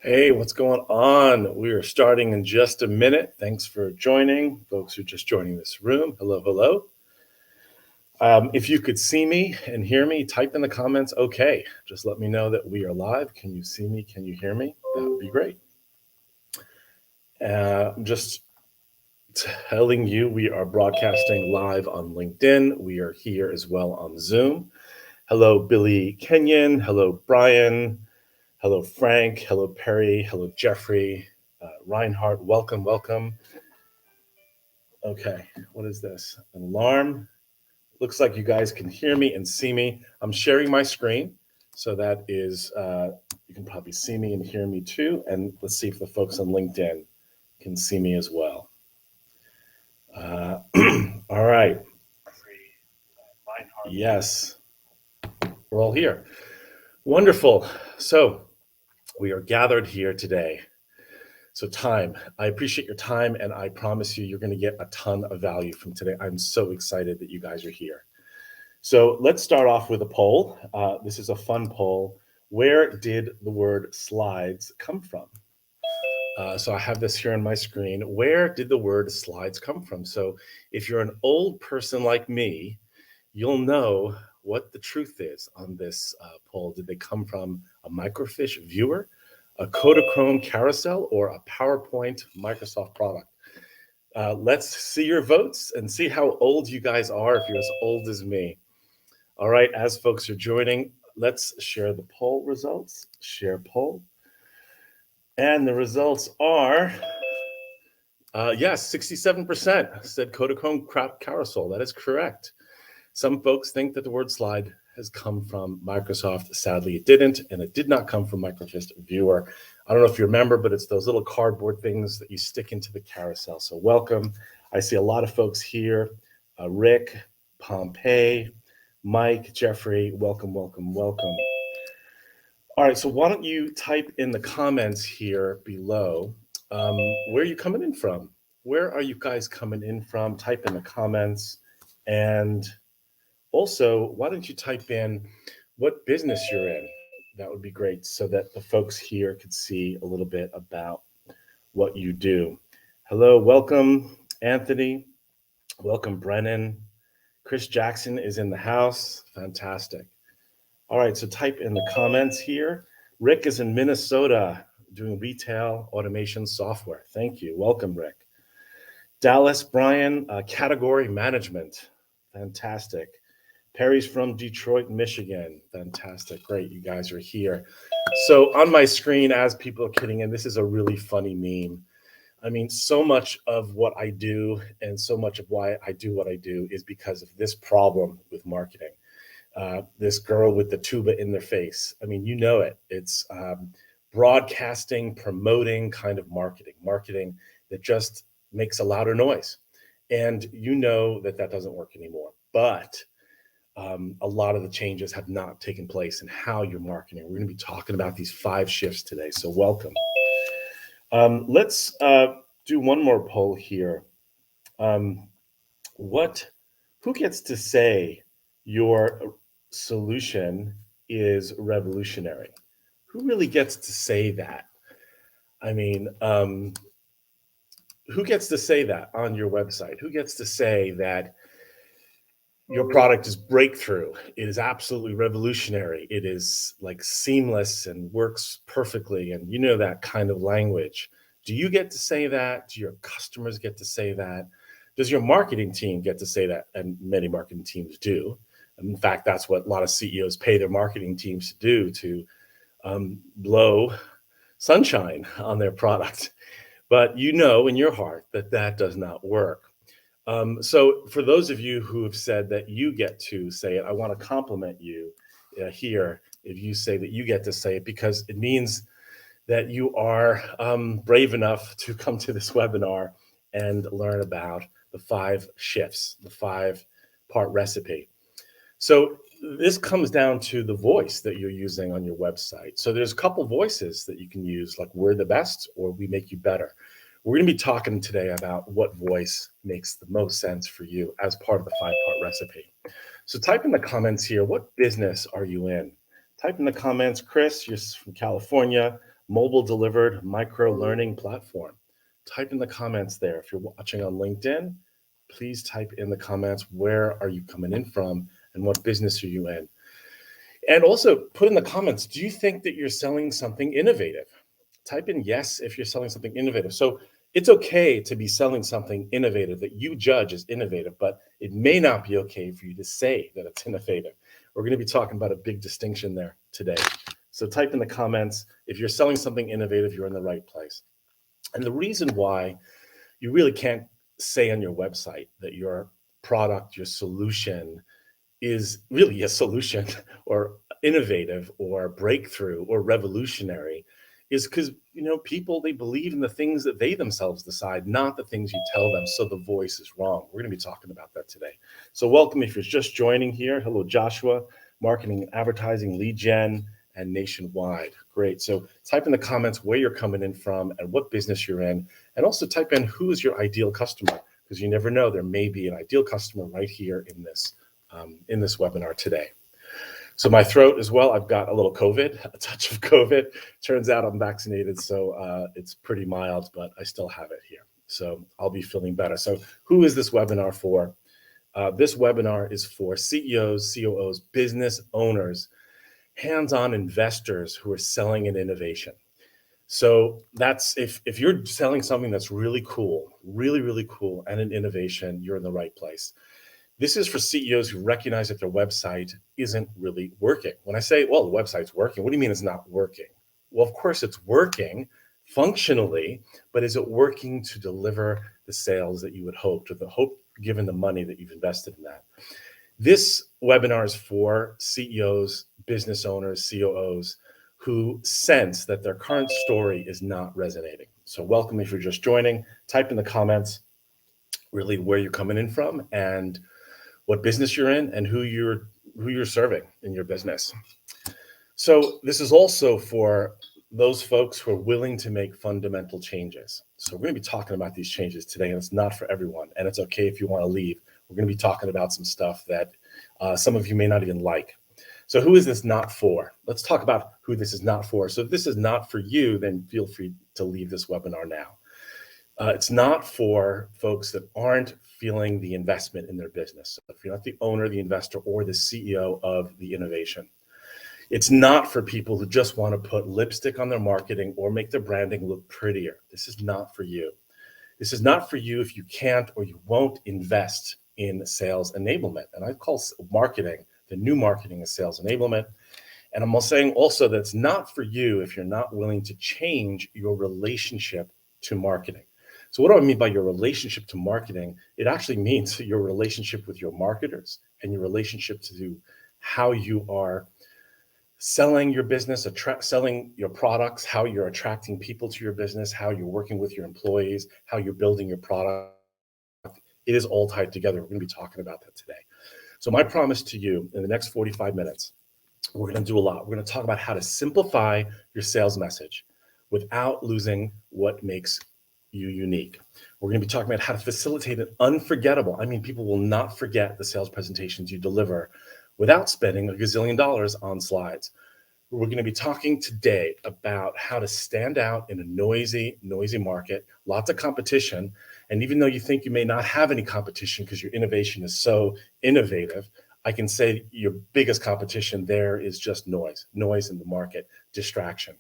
Hey, what's going on? We are starting in just a minute. Thanks for joining, folks who are just joining this room. Hello, hello. If you could see me and hear me, type in the comments, okay. Just let me know that we are live. Can you see me? Can you hear me? That would be great. Just telling you, we are broadcasting live on LinkedIn. We are here as well on Zoom. Hello, Billy Kenyon. Hello, Brian. Hello, Frank. Hello, Perry. Hello, Jeffrey. Reinhardt, welcome, welcome. Okay, what is this? An alarm? Looks like you guys can hear me and see me. I'm sharing my screen, so that is, you can probably see me and hear me too. And let's see if the folks on LinkedIn can see me as well. All right. Yes, we're all here. Wonderful. So we are gathered here today. So time, I appreciate your time, and I promise you're going to get a ton of value from today. I'm so excited that you guys are here. So let's start off with a poll. This is a fun poll. Where did the word slides come from? So I have this here on my screen. Where did the word slides come from? So if you're an old person like me, you'll know what the truth is on this poll. Did they come from a microfiche viewer, a Kodachrome carousel, or a PowerPoint Microsoft product? Let's see your votes and see how old you guys are if you're as old as me. All right, as folks are joining, let's share the poll results. Share poll. And the results are, yes, 67% said Kodachrome carousel. That is correct. Some folks think that the word slide has come from Microsoft. Sadly, it didn't, and it did not come from Microfiche Viewer. I don't know if you remember, but it's those little cardboard things that you stick into the carousel. So welcome. I see a lot of folks here. Rick, Pompey, Mike, Jeffrey, welcome, welcome, welcome. All right, so why don't you type in the comments here below, where are you coming in from? Where are you guys coming in from? Type in the comments. And also, why don't you type in what business you're in? That would be great, so that the folks here could see a little bit about what you do. Hello, welcome, Anthony. Welcome, Brennan. Chris Jackson is in the house. Fantastic. All right, so type in the comments here. Rick is in Minnesota doing retail automation software. Thank you. Welcome, Rick. Dallas, Brian, category management. Fantastic. Perry's from Detroit, Michigan. Fantastic. Great. You guys are here. So on my screen, as people are kidding in, this is a really funny meme. I mean, so much of what I do and so much of why I do what I do is because of this problem with marketing. This girl with the tuba in their face. I mean, you know it. It's broadcasting, promoting kind of marketing that just makes a louder noise. And you know that that doesn't work anymore. But a lot of the changes have not taken place in how you're marketing. We're going to be talking about these 5 shifts today. So welcome. Let's do one more poll here. Who gets to say your solution is revolutionary? Who really gets to say that? I mean, who gets to say that on your website? Who gets to say that your product is breakthrough? It is absolutely revolutionary. It is like seamless and works perfectly. And you know that kind of language. Do you get to say that? Do your customers get to say that? Does your marketing team get to say that? And many marketing teams do. In fact, that's what a lot of CEOs pay their marketing teams to do, to blow sunshine on their product. But you know in your heart that that does not work. So for those of you who have said that you get to say it, I want to compliment you here if you say that you get to say it, because it means that you are brave enough to come to this webinar and learn about the 5 shifts, the 5-part recipe. So this comes down to the voice that you're using on your website. So there's a couple voices that you can use, like we're the best or we make you better. We're going to be talking today about what voice makes the most sense for you as part of the 5-part recipe. So type in the comments here, what business are you in? Type in the comments, Chris, you're from California. mobile delivered micro learning platform. Type in the comments there. If you're watching on LinkedIn, please type in the comments, where are you coming in from and what business are you in? And also put in the comments, do you think that you're selling something innovative? Type in yes if you're selling something innovative. So it's okay to be selling something innovative that you judge as innovative, but it may not be okay for you to say that it's innovative. We're going to be talking about a big distinction there today. So type in the comments, if you're selling something innovative, you're in the right place. And the reason why you really can't say on your website that your product, your solution is really a solution or innovative or breakthrough or revolutionary is because people, they believe in the things that they themselves decide, not the things you tell them. So the voice is wrong. We're going to be talking about that today. So welcome if you're just joining here. Hello, Joshua, marketing and advertising, lead gen, and nationwide. Great. So type in the comments where you're coming in from and what business you're in, and also type in who is your ideal customer, because you never know, there may be an ideal customer right here in this webinar today. So my throat as well, I've got a little COVID, a touch of COVID. Turns out I'm vaccinated, so it's pretty mild, but I still have it here. So I'll be feeling better. So who is this webinar for? This webinar is for CEOs, COOs, business owners, hands-on investors who are selling an innovation. So that's, if you're selling something that's really cool, really, really cool, and an innovation, you're in the right place. This is for CEOs who recognize that their website isn't really working. When I say, well, the website's working, what do you mean it's not working? Well, of course it's working functionally, but is it working to deliver the sales that you would hope, to the hope given the money that you've invested in that? This webinar is for CEOs, business owners, COOs who sense that their current story is not resonating. So welcome if you're just joining. Type in the comments really where you're coming in from and what business you're in and who you're serving in your business. So this is also for those folks who are willing to make fundamental changes. So we're going to be talking about these changes today, and it's not for everyone, and it's okay if you want to leave. We're going to be talking about some stuff that some of you may not even like. So who is this not for? Let's talk about who this is not for. So if this is not for you, then feel free to leave this webinar now. It's not for folks that aren't feeling the investment in their business. So if you're not the owner, the investor, or the CEO of the innovation. It's not for people who just want to put lipstick on their marketing or make their branding look prettier. This is not for you. This is not for you if you can't or you won't invest in sales enablement. And I call marketing, the new marketing, is sales enablement. And I'm saying also that it's not for you if you're not willing to change your relationship to marketing. So what do I mean by your relationship to marketing? It actually means your relationship with your marketers and your relationship to how you are selling your business, selling your products, how you're attracting people to your business, how you're working with your employees, how you're building your product. It is all tied together. We're going to be talking about that today. So my promise to you, in the next 45 minutes, we're going to do a lot. We're going to talk about how to simplify your sales message without losing what makes you unique. We're going to be talking about how to facilitate an unforgettable. I mean, people will not forget the sales presentations you deliver without spending $1 gazillion on slides. We're going to be talking today about how to stand out in a noisy market, lots of competition. And even though you think you may not have any competition because your innovation is so innovative, I can say your biggest competition there is just noise in the market, distraction.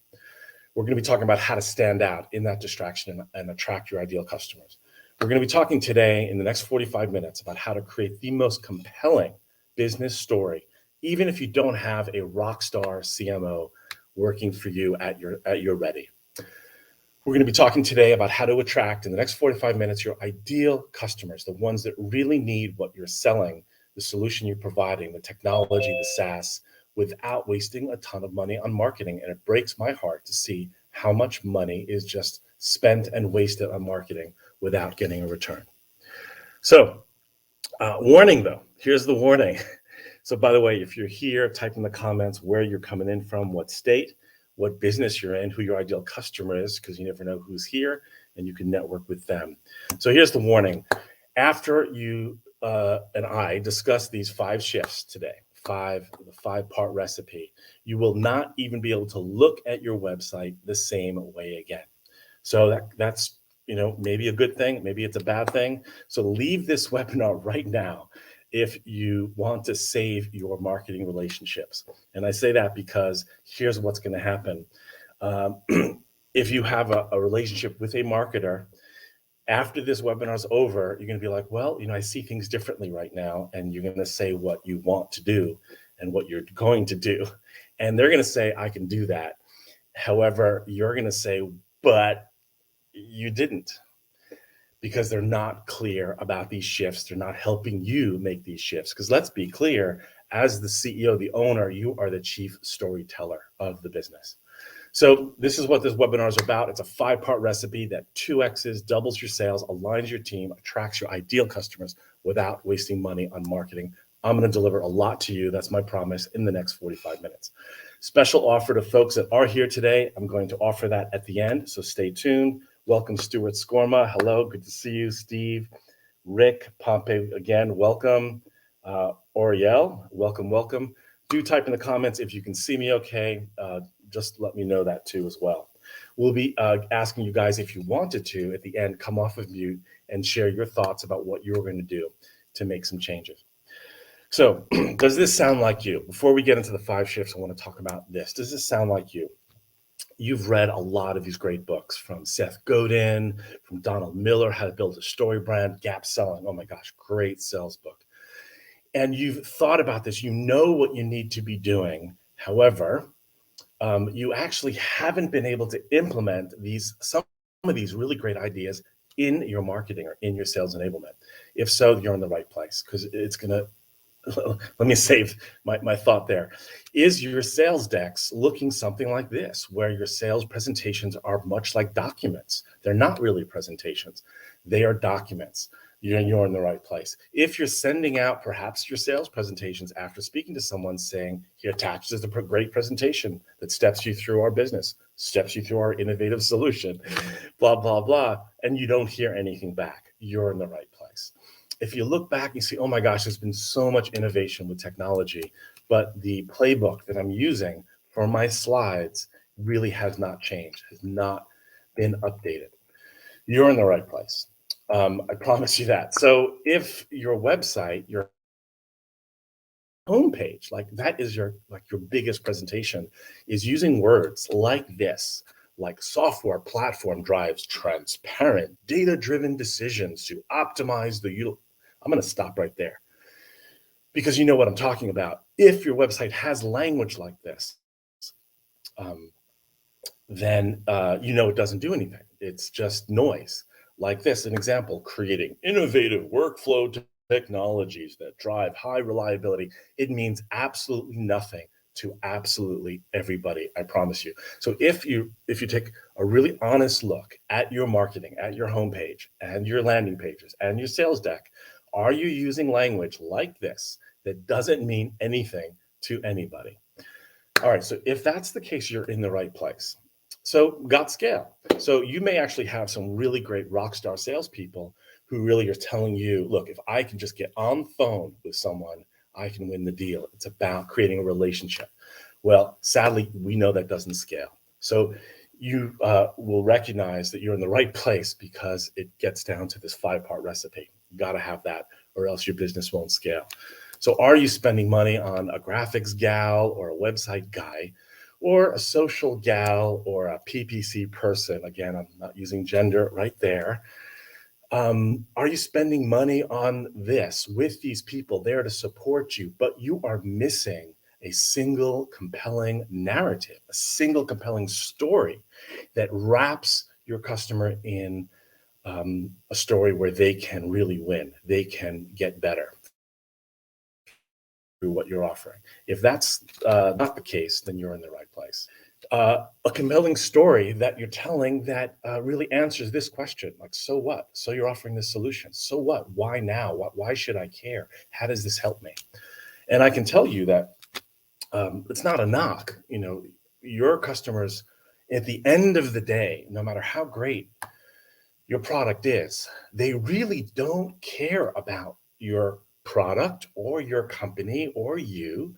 We're going to be talking about how to stand out in that distraction and attract your ideal customers. We're going to be talking today in the next 45 minutes about how to create the most compelling business story, even if you don't have a rock star CMO working for you at your ready. We're going to be talking today about how to attract, in the next 45 minutes, your ideal customers, the ones that really need what you're selling, the solution you're providing, the technology, the SaaS, without wasting a ton of money on marketing. And it breaks my heart to see how much money is just spent and wasted on marketing without getting a return. So, warning though, here's the warning. So by the way, if you're here, type in the comments where you're coming in from, what state, what business you're in, who your ideal customer is, because you never know who's here, and you can network with them. So here's the warning. After you and I discuss these 5 shifts today, the 5-part recipe, you will not even be able to look at your website the same way again. So that's maybe a good thing, maybe it's a bad thing. So leave this webinar right now if you want to save your marketing relationships. And I say that because here's what's going to happen. If you have a relationship with a marketer, after this webinar is over, you're going to be like, well, I see things differently right now. And you're going to say what you want to do and what you're going to do. And they're going to say, I can do that. However, you're going to say, but you didn't, because they're not clear about these shifts. They're not helping you make these shifts. Because let's be clear, as the CEO, the owner, you are the chief storyteller of the business. So this is what this webinar is about. It's a 5-part recipe that 2x's, doubles your sales, aligns your team, attracts your ideal customers without wasting money on marketing. I'm going to deliver a lot to you. That's my promise in the next 45 minutes. Special offer to folks that are here today. I'm going to offer that at the end, so stay tuned. Welcome, Stuart Skorma. Hello, good to see you. Steve, Rick, Pompey, again, welcome. Oriel, welcome. Do type in the comments if you can see me okay. Just let me know that too as well. We'll be asking you guys, if you wanted to, at the end, come off of mute and share your thoughts about what you're going to do to make some changes. So does this sound like you? Before we get into the 5 shifts, I want to talk about this. Does this sound like you? You've read a lot of these great books from Seth Godin, from Donald Miller, How to Build a Story Brand, Gap Selling. Oh my gosh, great sales book. And you've thought about this. You know what you need to be doing. However, you actually haven't been able to implement some of these really great ideas in your marketing or in your sales enablement. If so, you're in the right place, because it's going to, let me save my thought there. Is your sales decks looking something like this, where your sales presentations are much like documents? They're not really presentations. They are documents. You're in the right place. If you're sending out perhaps your sales presentations after speaking to someone saying, here attached is a great presentation that steps you through our business, steps you through our innovative solution, blah, blah, blah, and you don't hear anything back, you're in the right place. If you look back, you see, oh my gosh, there's been so much innovation with technology, but the playbook that I'm using for my slides really has not changed, has not been updated. You're in the right place. I promise you that. So if your website, your homepage, like that is your biggest presentation, is using words like this, like software platform drives transparent, data-driven decisions to optimize I'm going to stop right there, because you know what I'm talking about. If your website has language like this, then it doesn't do anything. It's just noise. Like this, an example, creating innovative workflow technologies that drive high reliability. It means absolutely nothing to absolutely everybody, I promise you. So if you take a really honest look at your marketing, at your homepage, and your landing pages, and your sales deck, are you using language like this that doesn't mean anything to anybody? All right, so if that's the case, you're in the right place. So got scale. So you may actually have some really great rock star salespeople who really are telling you, look, if I can just get on the phone with someone, I can win the deal. It's about creating a relationship. Well, sadly, we know that doesn't scale. So you will recognize that you're in the right place, because it gets down to this 5-part recipe. You got to have that, or else your business won't scale. So are you spending money on a graphics gal or a website guy, or a social gal or a PPC person? Again, I'm not using gender right there. Are you spending money on this with these people there to support you, but you are missing a single compelling narrative, a single compelling story that wraps your customer in a story where they can really win, they can get better through what you're offering? If that's not the case, then you're in the right place. A compelling story that you're telling that really answers this question, like, so what? So you're offering this solution. So what? Why now? Why should I care? How does this help me? And I can tell you that it's not a knock. Your customers, at the end of the day, no matter how great your product is, they really don't care about your product or your company or you,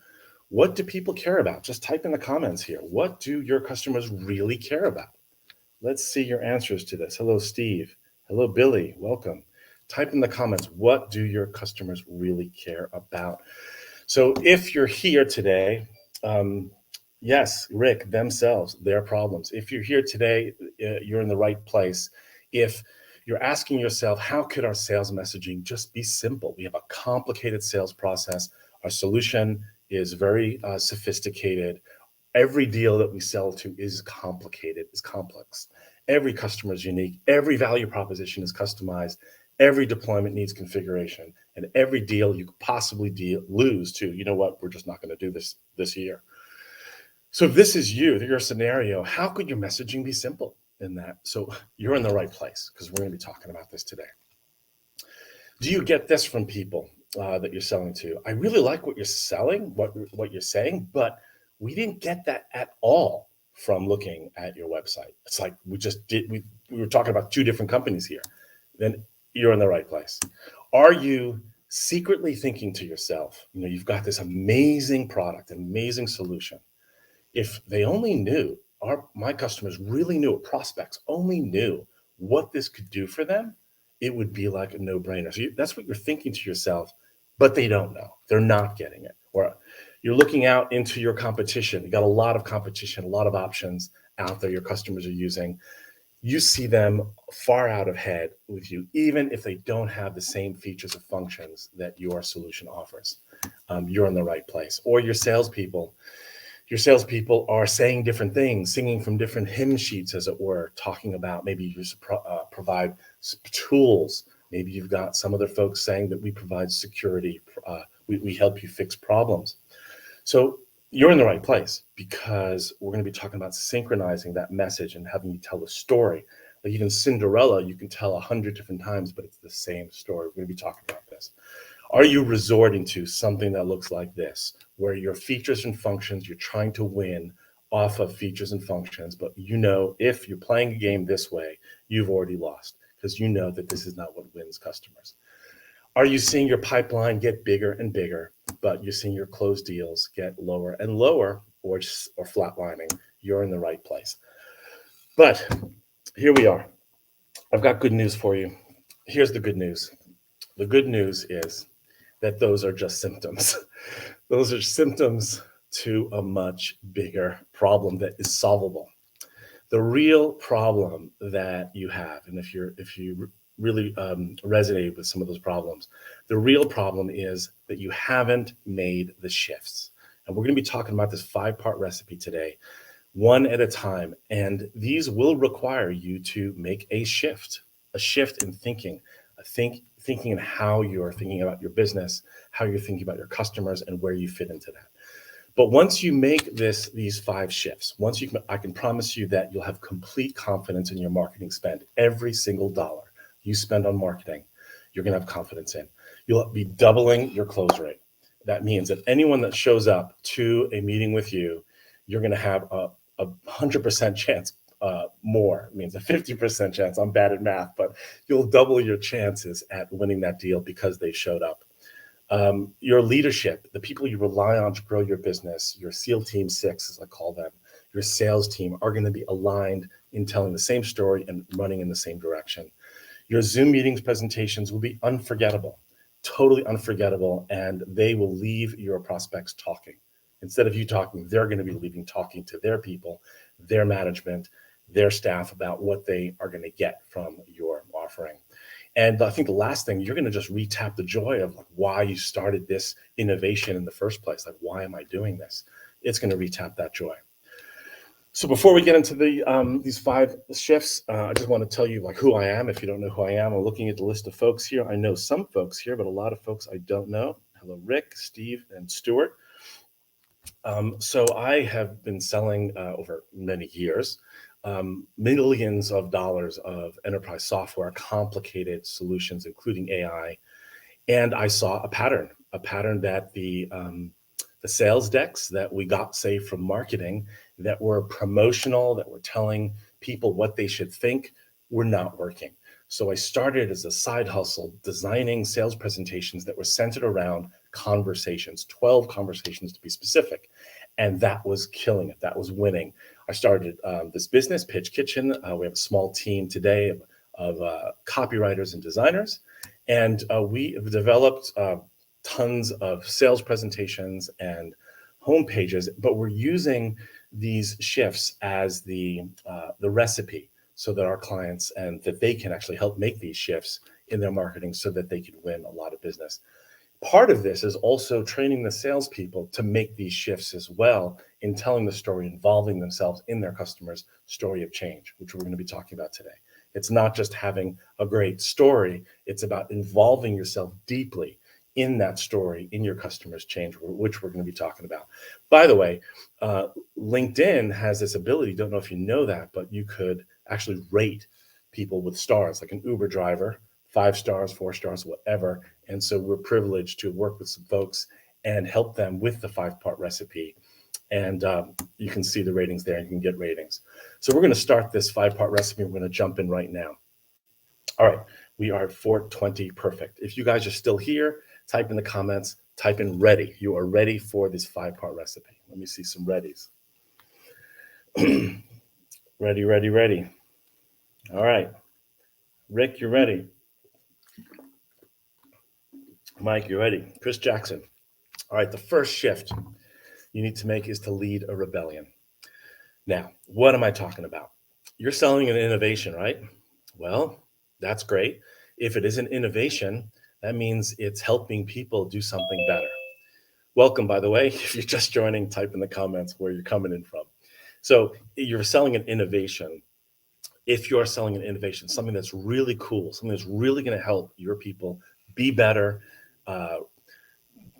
what do people care about? Just type in the comments here. What do your customers really care about? Let's see your answers to this. Hello, Steve. Hello, Billy. Welcome. Type in the comments, what do your customers really care about? So if you're here today, yes, Rick, themselves, their problems. If you're here today, you're in the right place. If you're asking yourself, how could our sales messaging just be simple? We have a complicated sales process. Our solution is very sophisticated. Every deal that we sell to is complicated, is complex. Every customer is unique. Every value proposition is customized. Every deployment needs configuration, and every deal you could possibly lose to, you know what, we're just not going to do this year. So if this is your scenario, how could your messaging be simple in that? So you're in the right place, because we're going to be talking about this today. Do you get this from people that you're selling to? I really like what you're selling, what you're saying, but we didn't get that at all from looking at your website. It's like we were talking about two different companies here. Then you're in the right place. Are you secretly thinking to yourself, you've got this amazing product, amazing solution. If they only knew, my customers really knew, prospects only knew what this could do for them, it would be like a no-brainer. So that's what you're thinking to yourself, but they don't know. They're not getting it. Or you're looking out into your competition. You got a lot of competition, a lot of options out there your customers are using. You see them far out ahead with you, even if they don't have the same features or functions that your solution offers. You're in the right place. Or your salespeople are saying different things, singing from different hymn sheets, as it were, talking about maybe you provide tools. Maybe you've got some other folks saying that we provide security. We help you fix problems. So you're in the right place, because we're going to be talking about synchronizing that message and having you tell a story. Like even Cinderella, you can tell 100 different times, but it's the same story. We're going to be talking about this. Are you resorting to something that looks like this, where your features and functions, you're trying to win off of features and functions, but if you're playing a game this way, you've already lost, because you know that this is not what wins customers. Are you seeing your pipeline get bigger and bigger, but you're seeing your closed deals get lower and lower, or flatlining? You're in the right place. But here we are. I've got good news for you. Here's the good news. The good news is that those are just symptoms. Those are symptoms to a much bigger problem that is solvable. The real problem that you have, and if you really resonate with some of those problems, the real problem is that you haven't made the shifts. And we're going to be talking about this 5-part recipe today, one at a time. And these will require you to make a shift in thinking, thinking in how you're thinking about your business, how you're thinking about your customers, and where you fit into that. But once you make these 5 shifts, I can promise you that you'll have complete confidence in your marketing spend. Every single dollar you spend on marketing, you're going to have confidence in. You'll be doubling your close rate. That means that anyone that shows up to a meeting with you, you're going to have a 100% chance more. It means a 50% chance. I'm bad at math, but you'll double your chances at winning that deal because they showed up. Your leadership, the people you rely on to grow your business, your SEAL Team 6, as I call them, your sales team, are going to be aligned in telling the same story and running in the same direction. Your Zoom meetings presentations will be unforgettable, totally unforgettable, and they will leave your prospects talking. Instead of you talking, they're going to be leaving talking to their people, their management, their staff about what they are going to get from your offering. And I think the last thing, you're going to just retap the joy of why you started this innovation in the first place. Why am I doing this? It's going to retap that joy. So before we get into these 5 shifts, I just want to tell you who I am. If you don't know who I am, I'm looking at the list of folks here. I know some folks here, but a lot of folks I don't know. Hello, Rick, Steve, and Stuart. So I have been selling over many years, millions of dollars of enterprise software, complicated solutions, including AI. And I saw a pattern that the sales decks that we got, say, from marketing, that were promotional, that were telling people what they should think, were not working. So I started as a side hustle, designing sales presentations that were centered around conversations, 12 conversations to be specific. And that was killing it. That was winning. I started this business, Pitch Kitchen. We have a small team today of copywriters and designers. And we have developed tons of sales presentations and homepages, but we're using these shifts as the recipe so that our clients and that they can actually help make these shifts in their marketing so that they can win a lot of business. Part of this is also training the salespeople to make these shifts as well in telling the story, involving themselves in their customers' story of change, which we're going to be talking about today. It's not just having a great story, it's about involving yourself deeply in that story, in your customers' change, which we're going to be talking about. By the way, LinkedIn has this ability, don't know if you know that, but you could actually rate people with stars, like an Uber driver, 5 stars, 4 stars, whatever. And so we're privileged to work with some folks and help them with the 5-part recipe. And you can see the ratings there. You can get ratings. So we're going to start this 5-part recipe. We're going to jump in right now. All right, we are at 4:20, perfect. If you guys are still here, type in the comments, type in ready. You are ready for this 5-part recipe. Let me see some readies. Ready, ready, ready. All right. Rick, you're ready. Mike, you're ready. Chris Jackson. All right, the first shift you need to make is to lead a rebellion. Now, what am I talking about? You're selling an innovation, right? Well, that's great. If it is an innovation, that means it's helping people do something better. Welcome, by the way. If you're just joining, type in the comments where you're coming in from. So you're selling an innovation. If you're selling an innovation, something that's really cool, something that's really going to help your people be better,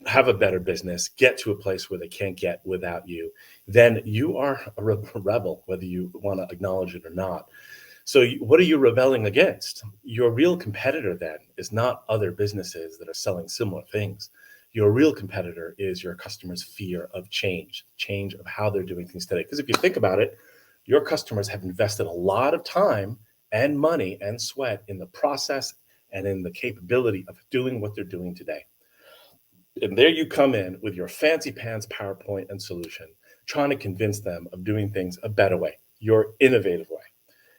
have a better business, get to a place where they can't get without you, then you are a rebel, whether you want to acknowledge it or not. So what are you rebelling against? Your real competitor then is not other businesses that are selling similar things. Your real competitor is your customer's fear of change of how they're doing things today. Because if you think about it, your customers have invested a lot of time and money and sweat in the process and in the capability of doing what they're doing today. And there you come in with your fancy pants PowerPoint and solution, trying to convince them of doing things a better way, your innovative way.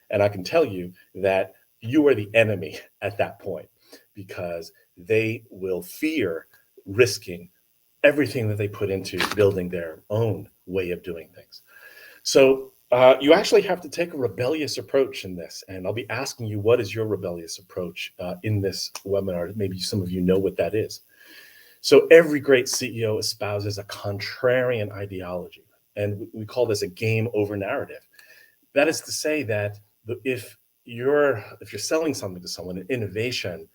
And I can tell you that you are the enemy at that point because they will fear risking everything that they put into building their own way of doing things. So you actually have to take a rebellious approach in this. And I'll be asking you, what is your rebellious approach in this webinar? Maybe some of you know what that is. So every great CEO espouses a contrarian ideology, and we call this a game over narrative. That is to say that if you're selling something to someone, an innovation,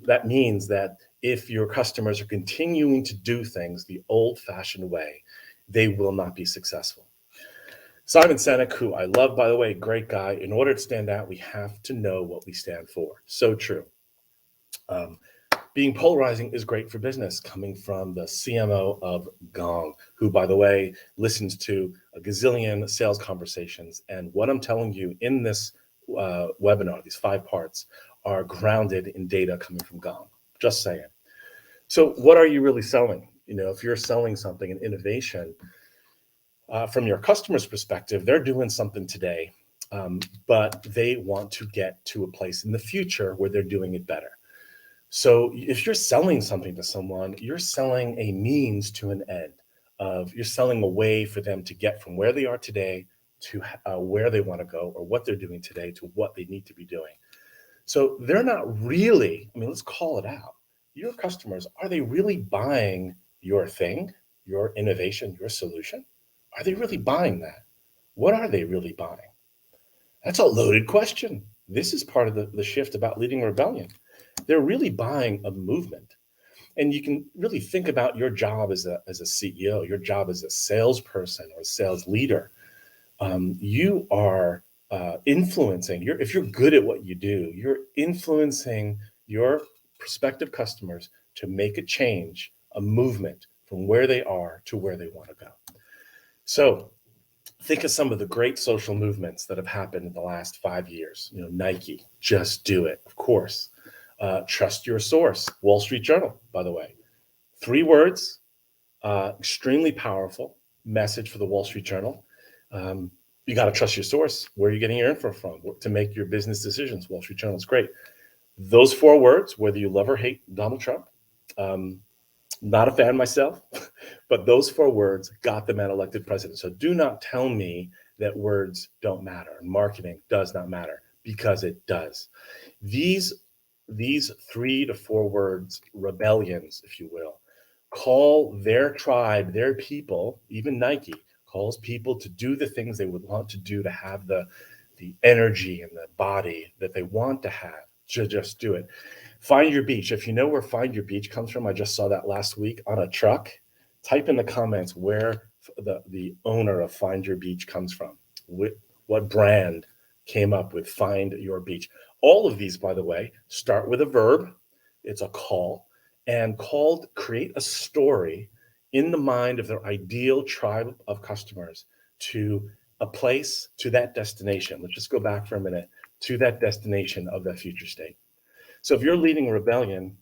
that means that if your customers are continuing to do things the old-fashioned way, they will not be successful. Simon Sinek, who I love, by the way, great guy. In order to stand out, we have to know what we stand for. So true. Being polarizing is great for business, coming from the CMO of Gong, who, by the way, listens to a gazillion sales conversations. And what I'm telling you in this webinar, these 5 parts, are grounded in data coming from Gong. Just saying. So what are you really selling? You know, if you're selling something, an innovation, from your customer's perspective, they're doing something today, but they want to get to a place in the future where they're doing it better. So if you're selling something to someone, you're selling a means to an end. You're selling a way for them to get from where they are today to where they want to go, or what they're doing today to what they need to be doing. So they're not really, let's call it out. Your customers, are they really buying your thing, your innovation, your solution? Are they really buying that? What are they really buying? That's a loaded question. This is part of the shift about leading rebellion. They're really buying a movement. And you can really think about your job as a CEO, your job as a salesperson or a sales leader. You are influencing, if you're good at what you do, you're influencing your prospective customers to make a change, a movement from where they are to where they want to go. So think of some of the great social movements that have happened in the last 5 years. Nike, just do it, of course. Trust your source, Wall Street Journal, by the way. 3 words, extremely powerful message for the Wall Street Journal. You got to trust your source. Where are you getting your info from to make your business decisions? Wall Street Journal is great. Those 4 words, whether you love or hate Donald Trump, not a fan myself, but those 4 words got the man elected president. So do not tell me that words don't matter and marketing does not matter, because it does. These 3 to 4 words, rebellions, if you will, call their tribe, their people, even Nike calls people to do the things they would want to do, to have the energy and the body that they want to have, to just do it. Find Your Beach. If you know where Find Your Beach comes from, I just saw that last week on a truck. Type in the comments where the owner of Find Your Beach comes from. What brand came up with Find Your Beach? All of these, by the way, start with a verb. It's a call. And called create a story in the mind of their ideal tribe of customers to a place, to that destination. Let's just go back for a minute to that destination of that future state. So if you're leading rebellion,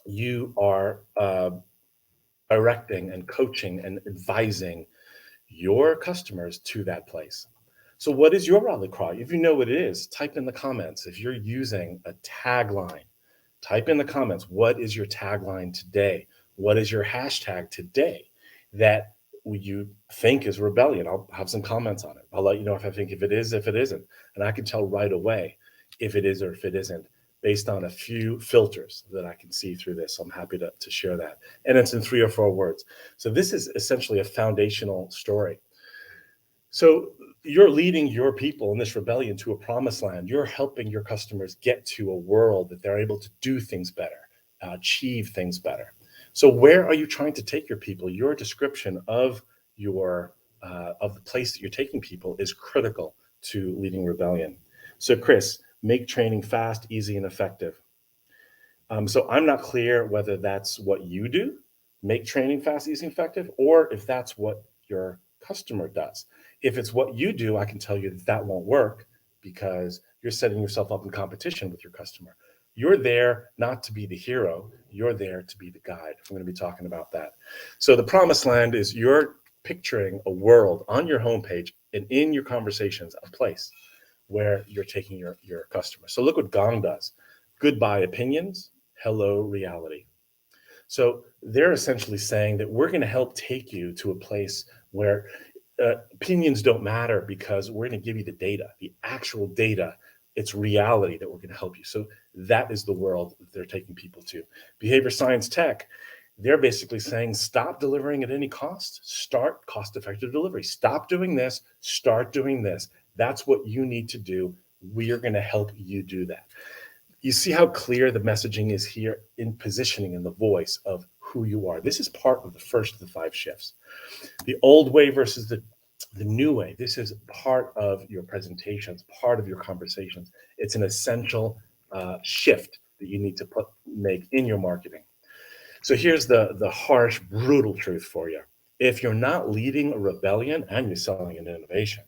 you are directing and coaching and advising your customers to that place. So what is your rally cry? If you know what it is, type in the comments. If you're using a tagline, type in the comments. What is your tagline today? What is your hashtag today that you think is rebellion? I'll have some comments on it. I'll let you know if I think if it is, if it isn't. And I can tell right away if it is or if it isn't, based on a few filters that I can see through this. So I'm happy to share that. And it's in 3 or 4 words. So this is essentially a foundational story. So you're leading your people in this rebellion to a promised land. You're helping your customers get to a world that they're able to do things better, achieve things better. So where are you trying to take your people? Your description of of the place that you're taking people is critical to leading rebellion. So Chris, make training fast, easy, and effective. So I'm not clear whether that's what you do, make training fast, easy, and effective, or if that's what your customer does. If it's what you do, I can tell you that won't work, because you're setting yourself up in competition with your customer. You're there not to be the hero. You're there to be the guide. I'm going to be talking about that. So the promised land is you're picturing a world on your homepage and in your conversations, a place where you're taking your customer. So look what Gong does. Goodbye opinions, hello reality. So they're essentially saying that we're going to help take you to a place where opinions don't matter, because we're going to give you the data, the actual data. It's reality that we're going to help you. So that is the world that they're taking people to. Behavior science tech, they're basically saying, stop delivering at any cost, start cost-effective delivery. Stop doing this, start doing this. That's what you need to do. We are going to help you do that. You see how clear the messaging is here in positioning and the voice of who you are. This is part of the first of the 5 shifts. The old way versus the new way. This is part of your presentations, part of your conversations. It's an essential shift that you need to make in your marketing. So here's the harsh, brutal truth for you. If you're not leading a rebellion and you're selling an innovation,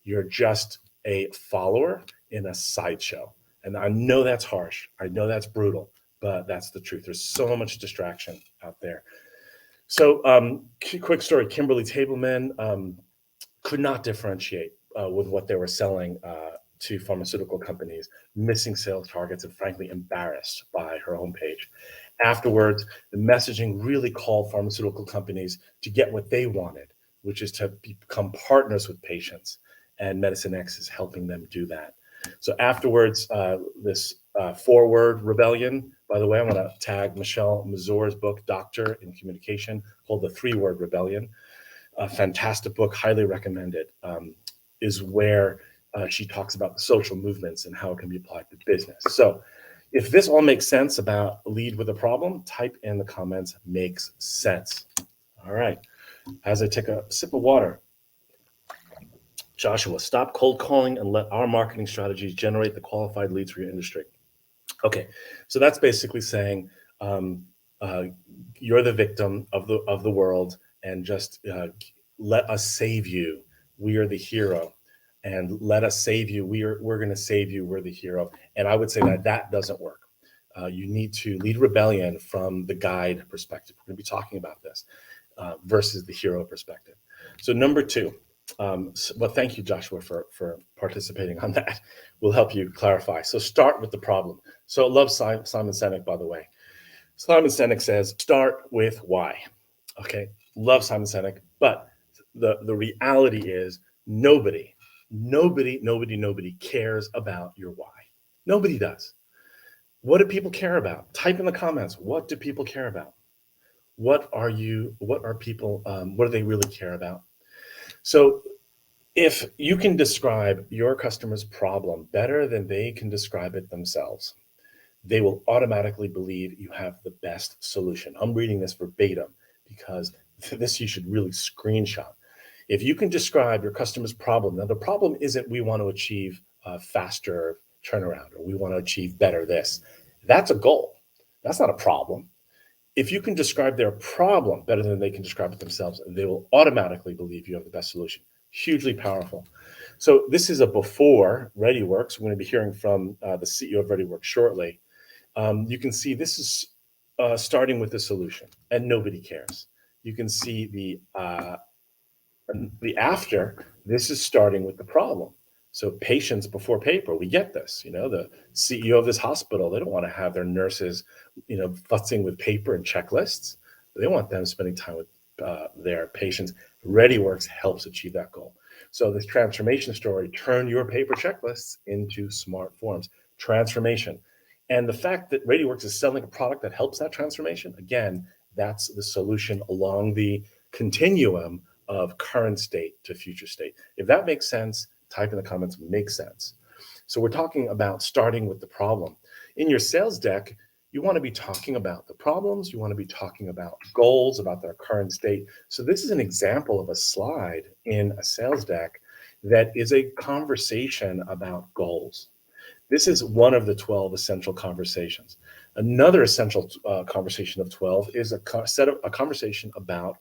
you're just a follower in a sideshow. And I know that's harsh. I know that's brutal, but that's the truth. There's so much distraction out there. So quick story, Kimberly Tableman could not differentiate with what they were selling to pharmaceutical companies, missing sales targets, and frankly embarrassed by her homepage. Afterwards, the messaging really called pharmaceutical companies to get what they wanted, which is to become partners with patients. And Medicine X is helping them do that. So afterwards, this 4-word rebellion, by the way, I'm going to tag Michelle Mazur's book, Doctor in Communication, called The 3-Word Rebellion. A fantastic book, highly recommended, is where she talks about the social movements and how it can be applied to business. So if this all makes sense about lead with a problem, type in the comments, makes sense. All right. As I take a sip of water, Joshua, stop cold calling and let our marketing strategies generate the qualified leads for your industry. Okay, so that's basically saying uh, you're the victim of the world, and just let us save you. We are the hero, and let us save you. We're going to save you. We're the hero. And I would say that that doesn't work. You need to lead rebellion from the guide perspective. We're going to be talking about this versus the hero perspective. So number two, well, thank you, Joshua, for participating on that. We'll help you clarify. So start with the problem. So I love Simon Sinek, by the way. Simon Sinek says, start with why. Okay, love Simon Sinek, but the reality is nobody cares about your why. Nobody does. What do people care about? Type in the comments. What do people care about? What are people, what do they really care about? So if you can describe your customer's problem better than they can describe it themselves, they will automatically believe you have the best solution. I'm reading this verbatim because this you should really screenshot. If you can describe your customer's problem, now the problem isn't we want to achieve a faster turnaround or we want to achieve better this. That's a goal. That's not a problem. If you can describe their problem better than they can describe it themselves, they will automatically believe you have the best solution. Hugely powerful. So this is a before ReadyWorks. We're going to be hearing from the CEO of ReadyWorks shortly. You can see this is starting with the solution, and nobody cares. You can see the after. This is starting with the problem. So patience before paper. We get this. The CEO of this hospital, they don't want to have their nurses, futzing with paper and checklists. They want them spending time with their patients. ReadyWorks helps achieve that goal. So this transformation story, turn your paper checklists into smart forms. Transformation. And the fact that ReadyWorks is selling a product that helps that transformation, again, that's the solution along the continuum of current state to future state. If that makes sense, type in the comments, makes sense. So we're talking about starting with the problem. In your sales deck, you want to be talking about the problems, you want to be talking about goals, about their current state. So this is an example of a slide in a sales deck that is a conversation about goals. This is one of the 12 essential conversations. Another essential conversation of 12 is a conversation about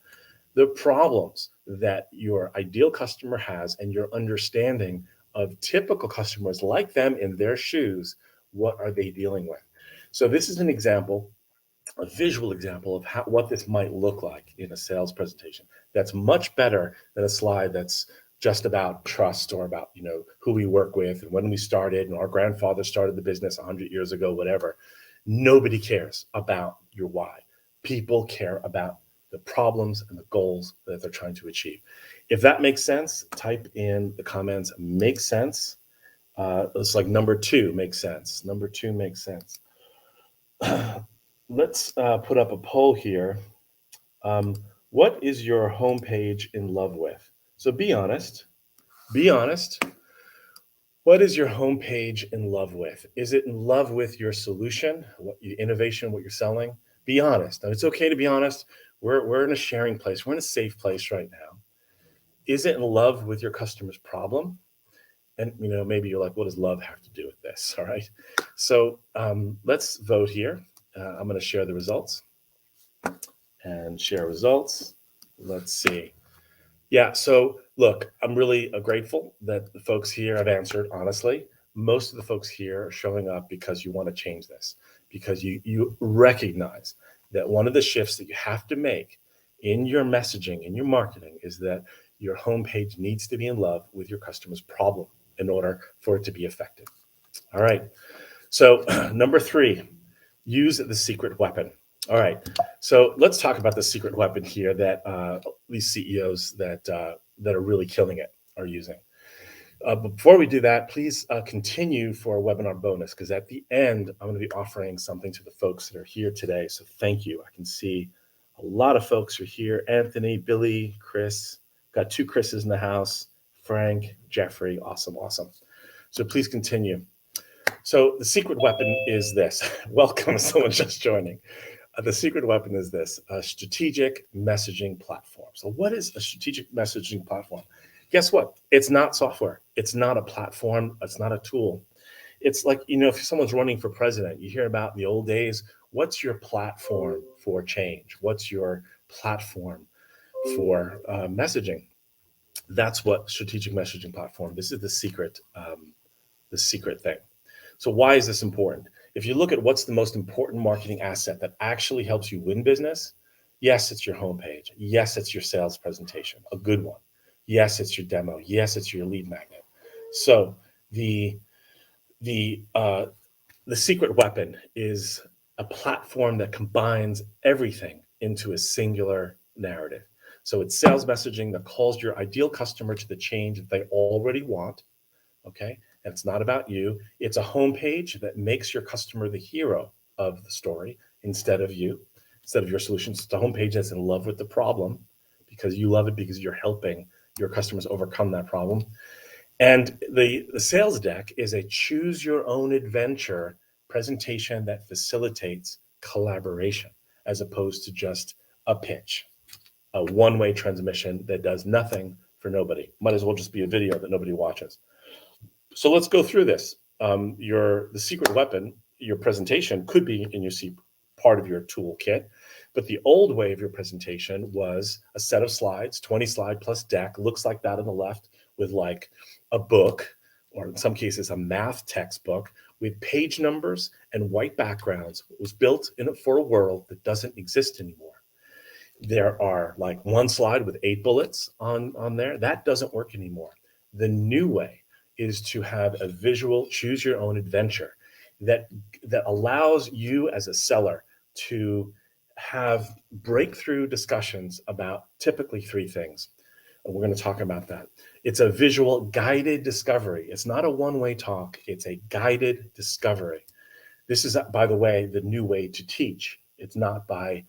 the problems that your ideal customer has and your understanding of typical customers like them in their shoes. What are they dealing with? So this is an example, a visual example of what this might look like in a sales presentation. That's much better than a slide that's just about trust or about who we work with and when we started and our grandfather started the business 100 years ago, whatever. Nobody cares about your why. People care about the problems and the goals that they're trying to achieve. If that makes sense, type in the comments, makes sense. It's like number 2 makes sense. Number 2 makes sense. Let's put up a poll here. What is your homepage in love with? So be honest. Be honest. What is your homepage in love with? Is it in love with your solution, what your innovation, what you're selling? Be honest. Now, it's okay to be honest. We're in a sharing place. We're in a safe place right now. Is it in love with your customer's problem? And maybe you're like, what does love have to do with this? All right. So let's vote here. I'm going to share the results and share results. Let's see. Yeah. So look, I'm really grateful that the folks here have answered honestly. Most of the folks here are showing up because you want to change this, because you recognize that one of the shifts that you have to make in your messaging, in your marketing, is that your homepage needs to be in love with your customer's problem in order for it to be effective. All right. So number 3, use the secret weapon. All right. So let's talk about the secret weapon here that these CEOs that are really killing it are using. Before we do that, please continue for a webinar bonus, because at the end, I'm going to be offering something to the folks that are here today. So thank you. I can see a lot of folks are here. Anthony, Billy, Chris, got 2 Chris's in the house, Frank, Jeffrey. Awesome, awesome. So please continue. So the secret weapon is this. Welcome, someone just joining. The secret weapon is this, a strategic messaging platform. So what is a strategic messaging platform? Guess what? It's not software. It's not a platform. It's not a tool. It's like, if someone's running for president, you hear about in the old days What's your platform for change? What's your platform for messaging? That's what strategic messaging platform. This is the secret thing. So why is this important? If you look at what's the most important marketing asset that actually helps you win business, yes, it's your homepage. Yes, it's your sales presentation, a good one. Yes, it's your demo. Yes, it's your lead magnet. So the the uh, the secret weapon is a platform that combines everything into a singular narrative. So it's sales messaging that calls your ideal customer to the change that they already want. Okay. And it's not about you. It's a homepage that makes your customer the hero of the story instead of you, instead of your solutions. It's a homepage that's in love with the problem because you love it because you're helping your customers overcome that problem. And the sales deck is a choose your own adventure presentation that facilitates collaboration as opposed to just a pitch, a one-way transmission that does nothing for nobody. Might as well just be a video that nobody watches. So let's go through this. The secret weapon, your presentation could be in your part of your toolkit, but the old way of your presentation was a set of slides, 20 slide plus deck, looks like that on the left with like a book, or in some cases a math textbook with page numbers and white backgrounds. It was built for a world that doesn't exist anymore. There are like one slide with 8 bullets on there. That doesn't work anymore. The new way is to have a visual choose your own adventure that allows you as a seller to have breakthrough discussions about typically 3 things. And we're going to talk about that. It's a visual guided discovery. It's not a one-way talk. It's a guided discovery. This is, by the way, the new way to teach. It's not by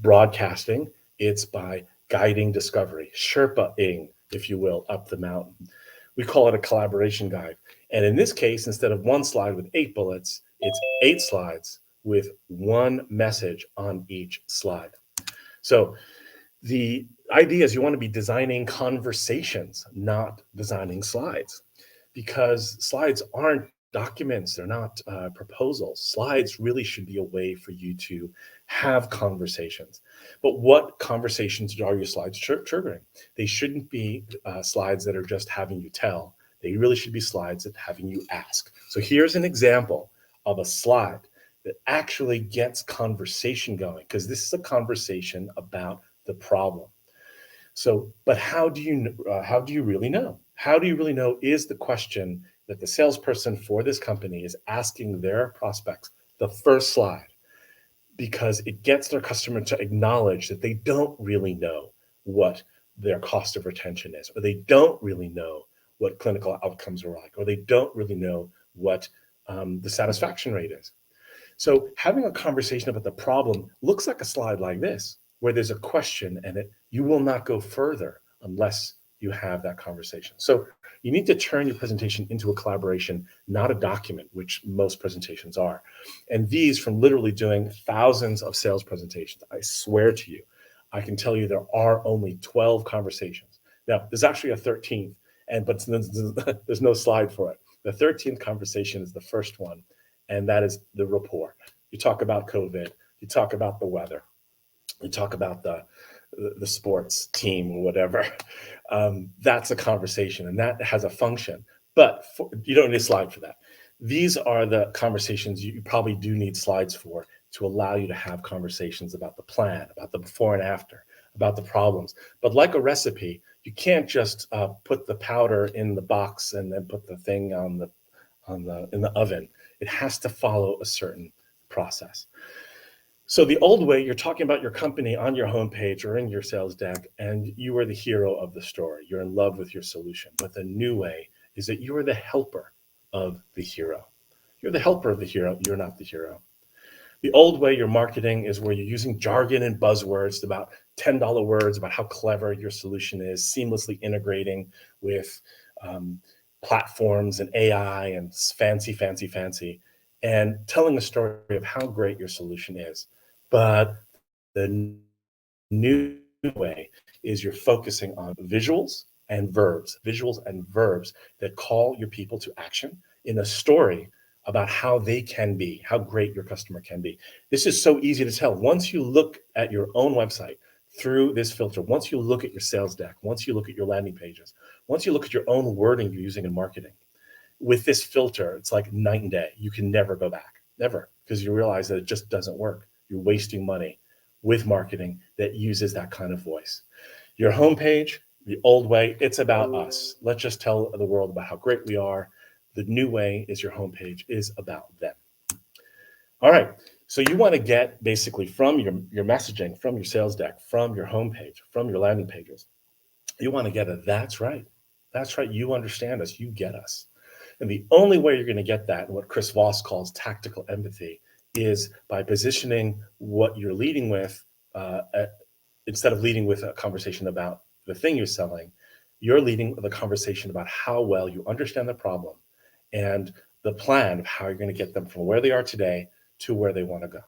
broadcasting. It's by guiding discovery, Sherpa-ing, if you will, up the mountain. We call it a collaboration guide. And in this case, instead of one slide with 8 bullets, it's 8 slides with one message on each slide. So the idea is you want to be designing conversations, not designing slides, because slides aren't documents. They're not proposals. Slides really should be a way for you to have conversations. But what conversations are your slides triggering? They shouldn't be slides that are just having you tell. They really should be slides that having you ask. So here's an example of a slide that actually gets conversation going, because this is a conversation about the problem. So, but how do you really know? How do you really know is the question that the salesperson for this company is asking their prospects, the first slide, because it gets their customer to acknowledge that they don't really know what their cost of retention is, or they don't really know what clinical outcomes are like, or they don't really know what the satisfaction rate is. So having a conversation about the problem looks like a slide like this, where there's a question and you will not go further unless you have that conversation. So you need to turn your presentation into a collaboration, not a document, which most presentations are. And these, from literally doing thousands of sales presentations, I swear to you, I can tell you there are only 12 conversations. Now, there's actually a 13th, but there's no slide for it. The 13th conversation is the first one, and that is the rapport. You talk about COVID, you talk about the weather, you talk about the sports team or whatever. That's a conversation, and that has a function. But you don't need a slide for that. These are the conversations you probably do need slides for to allow you to have conversations about the plan, about the before and after, about the problems. But like a recipe, you can't just put the powder in the box and then put the thing in the oven. It has to follow a certain process. So the old way, you're talking about your company on your homepage or in your sales deck, and you are the hero of the story. You're in love with your solution. But the new way is that you are the helper of the hero. You're the helper of the hero. You're not the hero. The old way, your marketing is where you're using jargon and buzzwords, about $10 words about how clever your solution is, seamlessly integrating with platforms and AI and fancy, and telling a story of how great your solution is. But the new way is you're focusing on visuals and verbs that call your people to action in a story about how they can be, how great your customer can be. This is so easy to tell. Once you look at your own website through this filter, once you look at your sales deck, once you look at your landing pages, once you look at your own wording you're using in marketing, with this filter, it's like night and day. You can never go back, never, because you realize that it just doesn't work. You're wasting money with marketing that uses that kind of voice. Your homepage, the old way, it's about us. Let's just tell the world about how great we are. The new way is your homepage is about them. All right. So you want to get basically from your messaging, from your sales deck, from your homepage, from your landing pages, you want to get a that's right. That's right. You understand us. You get us. And the only way you're going to get that, and what Chris Voss calls tactical empathy, is by positioning what you're leading with, instead of leading with a conversation about the thing you're selling, you're leading with a conversation about how well you understand the problem and the plan of how you're going to get them from where they are today to where they want to go.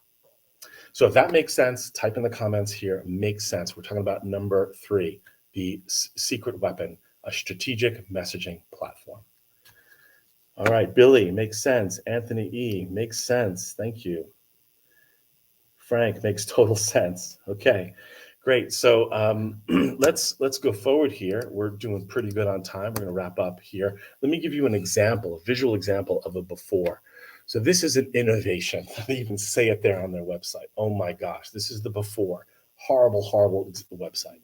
So if that makes sense, type in the comments here, makes sense. We're talking about number 3, the secret weapon, a strategic messaging platform. All right, Billy, makes sense. Anthony E, makes sense. Thank you. Frank, makes total sense. Okay, great. So let's go forward here. We're doing pretty good on time. We're going to wrap up here. Let me give you an example, a visual example of a before. So this is an innovation. They even say it there on their website. Oh my gosh, this is the before. Horrible, horrible website.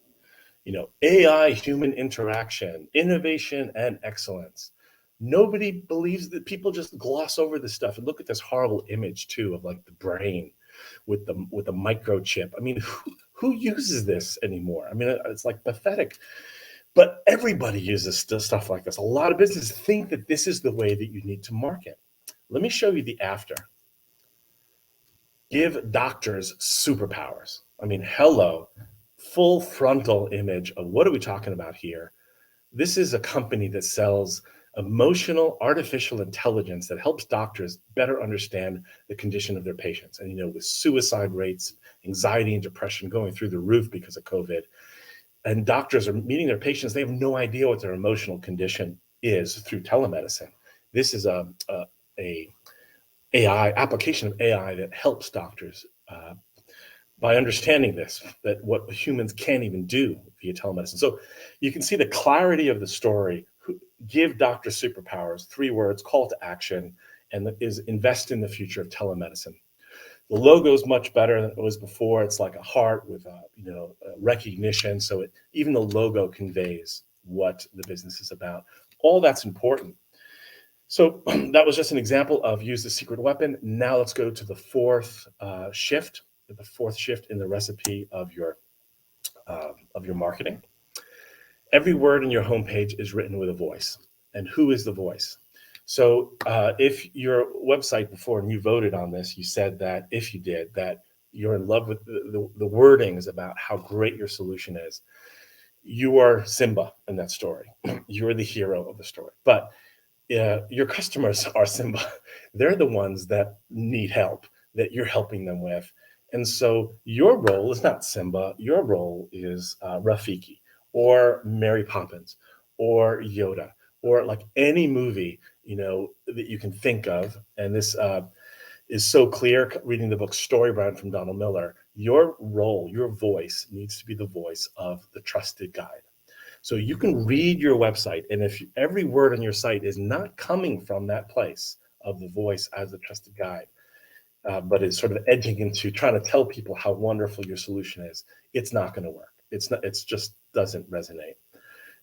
You know, AI, human interaction, innovation, and excellence. Nobody believes that. People just gloss over this stuff. And look at this horrible image too of like the brain with the microchip. I mean, who uses this anymore? I mean, it's like pathetic. But everybody uses stuff like this. A lot of businesses think that this is the way that you need to market. Let me show you the after. Give doctors superpowers. I mean, hello, full frontal image of what are we talking about here? This is a company that sells emotional artificial intelligence that helps doctors better understand the condition of their patients. And, you know, with suicide rates, anxiety and depression going through the roof because of COVID, and doctors are meeting their patients, they have no idea what their emotional condition is through telemedicine. This is a AI application of AI that helps doctors by understanding this, that what humans can't even do via telemedicine. So you can see the clarity of the story. Give doctors superpowers, 3 words, call to action, and that is invest in the future of telemedicine. The logo is much better than it was before. It's like a heart with a recognition. So even the logo conveys what the business is about. All that's important. So that was just an example of use the secret weapon. Now let's go to the 4th shift, the 4th shift in the recipe of your marketing. Every word in your homepage is written with a voice. And who is the voice? So if your website before, and you voted on this, you said that if you did, that you're in love with the wordings about how great your solution is, you are Simba in that story. You're the hero of the story. But your customers are Simba. They're the ones that need help, that you're helping them with. And so your role is not Simba. Your role is Rafiki or Mary Poppins or Yoda or like any movie, that you can think of. And this is so clear reading the book Storybrand from Donald Miller. Your role, your voice needs to be the voice of the trusted guide. So you can read your website, and if every word on your site is not coming from that place of the voice as the trusted guide, but is sort of edging into trying to tell people how wonderful your solution is, it's not going to work. It's just doesn't resonate,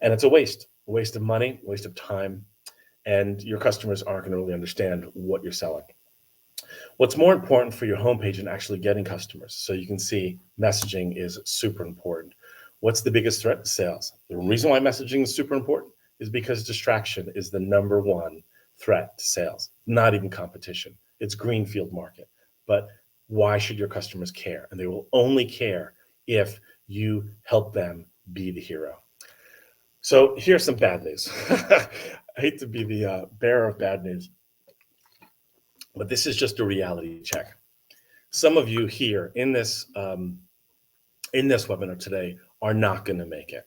and it's a waste of money, waste of time, and your customers aren't going to really understand what you're selling. What's more important for your homepage and actually getting customers? So you can see messaging is super important. What's the biggest threat to sales? The reason why messaging is super important is because distraction is the number 1 threat to sales, not even competition. It's greenfield market. But why should your customers care? And they will only care if you help them be the hero. So here's some bad news. I hate to be the bearer of bad news, but this is just a reality check. Some of you here in this webinar today are not going to make it.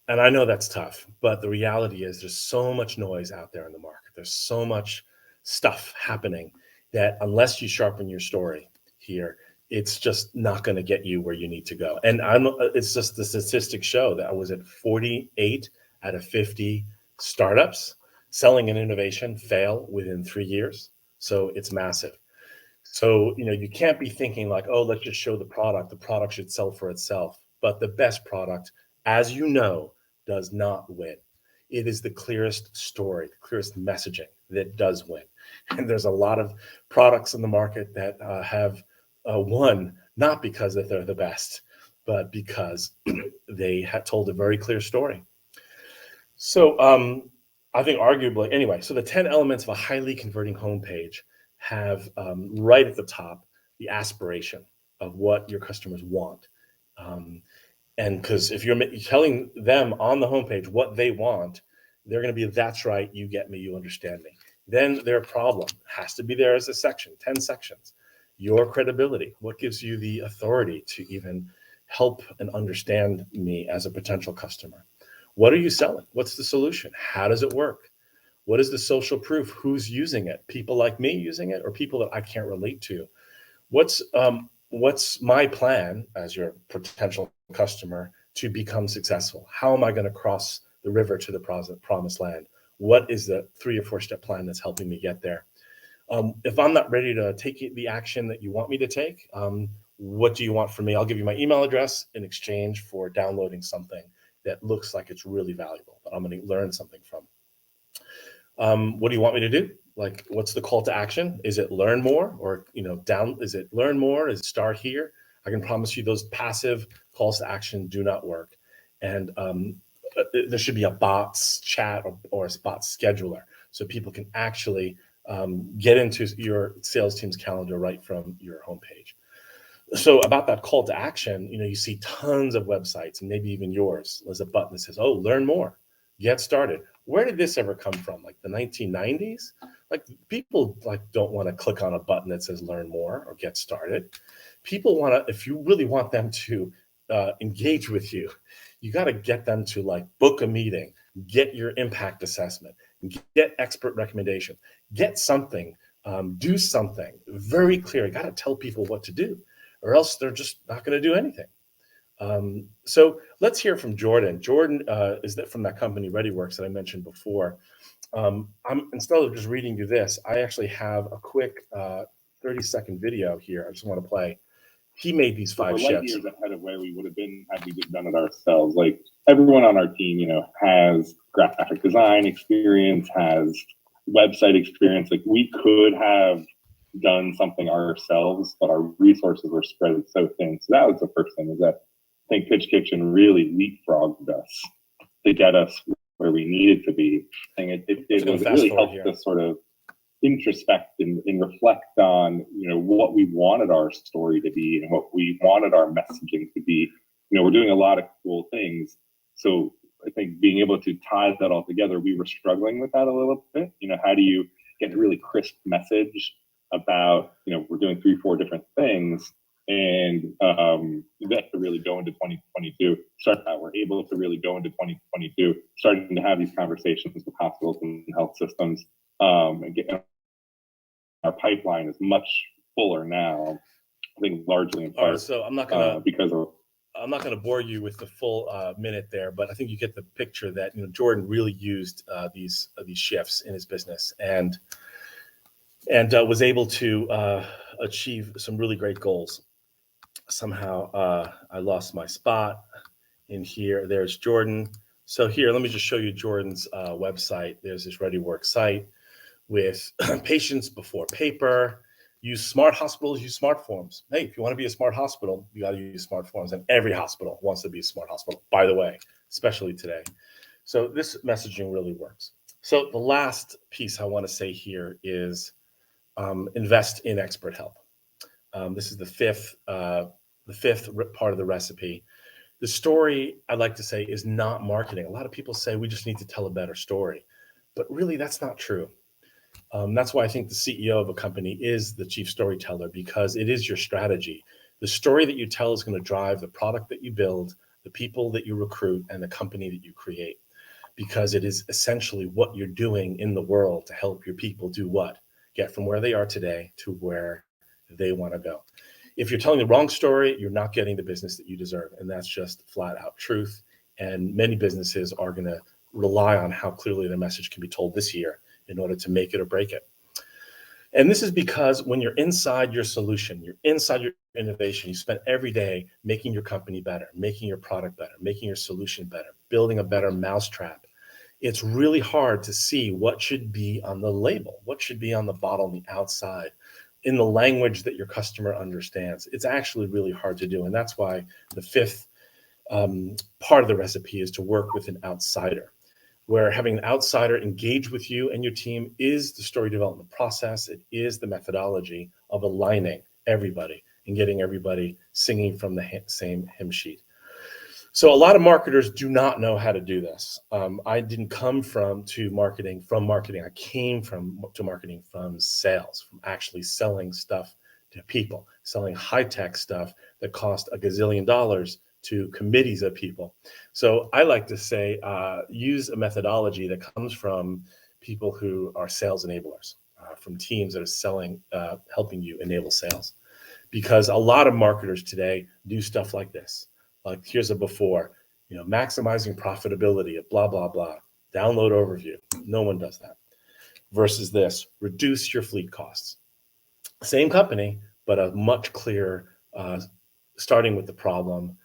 And I know that's tough, but the reality is there's so much noise out there in the market. There's so much stuff happening that unless you sharpen your story here, it's just not going to get you where you need to go. And it's just the statistics show that I was at 48 out of 50 startups selling an innovation fail within 3 years. So it's massive. So, you can't be thinking like, oh, let's just show the product. The product should sell for itself. But the best product, as you know, does not win. It is the clearest story, the clearest messaging that does win. And there's a lot of products in the market that have won, not because that they're the best, but because they had told a very clear story. So I think arguably, anyway, so the 10 elements of a highly converting homepage have right at the top the aspiration of what your customers want. And because if you're telling them on the homepage what they want, they're going to be, that's right, you get me, you understand me. Then their problem has to be there as a section, 10 sections. Your credibility, what gives you the authority to even help and understand me as a potential customer? What are you selling? What's the solution? How does it work? What is the social proof? Who's using it? People like me using it, or people that I can't relate to? What's my plan as your potential customer to become successful? How am I going to cross the river to the promised land? What is the 3 or 4 step plan that's helping me get there? If I'm not ready to take the action that you want me to take, what do you want from me? I'll give you my email address in exchange for downloading something that looks like it's really valuable, that I'm going to learn something from. What do you want me to do? Like, what's the call to action? Is it learn more, or is it learn more? Is it start here? I can promise you those passive calls to action do not work. And there should be a bots chat or a bots scheduler so people can actually get into your sales team's calendar right from your homepage. So about that call to action, you see tons of websites, and maybe even yours. There's a button that says, oh, learn more, get started. Where did this ever come from? Like the 1990s? Like, people don't want to click on a button that says learn more or get started. People want to, if you really want them to engage with you, you got to get them to book a meeting, get your impact assessment, get expert recommendation, get something, do something very clear. You got to tell people what to do, or else they're just not going to do anything. So let's hear from Jordan. Jordan is from that company ReadyWorks that I mentioned before. Instead of just reading you this, I actually have a quick 30-second video here. I just want to play. He made these 5 shifts. We're light years ahead of where we would have been had we just done it ourselves. Like, everyone on our team, has graphic design experience, has website experience. Like, we could have done something ourselves, but our resources were spread so thin. So that was the first thing, is that I think Pitch Kitchen really leapfrogged us to get us where we needed to be. And it really helped us sort of introspect and reflect on, what we wanted our story to be and what we wanted our messaging to be. We're doing a lot of cool things. So I think being able to tie that all together, we were struggling with that a little bit. How do you get a really crisp message about, we're doing 3-4 different things, and that to really go into 2022. We're able to really go into 2022, starting to have these conversations with hospitals and health systems. Our pipeline is much fuller now, I think largely in part. So I'm not gonna I'm not gonna bore you with the full minute there, but I think you get the picture that Jordan really used these shifts in his business and was able to achieve some really great goals. Somehow I lost my spot in here. There's Jordan. So here, let me just show you Jordan's website. There's this ReadyWorks site with patients before paper. Use smart hospitals, use smart forms. Hey, if you want to be a smart hospital, you got to use smart forms. And every hospital wants to be a smart hospital, by the way, especially today. So this messaging really works. So the last piece I want to say here is invest in expert help. This is the fifth part of the recipe. The story, I'd like to say, is not marketing. A lot of people say we just need to tell a better story, but really that's not true. That's why I think the CEO of a company is the chief storyteller, because it is your strategy. The story that you tell is going to drive the product that you build, the people that you recruit, and the company that you create, because it is essentially what you're doing in the world to help your people do what? get from where they are today to where they want to go. If you're telling the wrong story, you're not getting the business that you deserve. And that's just flat out truth. And many businesses are going to rely on how clearly their message can be told this year in order to make it or break it. And this is because when you're inside your solution, you're inside your innovation, you spend every day making your company better, making your product better, making your solution better, building a better mousetrap. It's really hard to see what should be on the label, what should be on the bottle on the outside, in the language that your customer understands. It's actually really hard to do. And that's why the fifth part of the recipe is to work with an outsider, where having an outsider engage with you and your team is the story development process. It is the methodology of aligning everybody and getting everybody singing from the same hymn sheet. So a lot of marketers do not know how to do this. I didn't come to marketing from marketing. I came to marketing from sales, from actually selling stuff to people, selling high-tech stuff that cost a gazillion dollars to committees of people. So I like to say, use a methodology that comes from people who are sales enablers, from teams that are selling, helping you enable sales. Because a lot of marketers today do stuff like this. Like, here's a before, maximizing profitability of blah, blah, blah, download overview. No one does that. Versus this, reduce your fleet costs. Same company, but a much clearer, starting with the problem,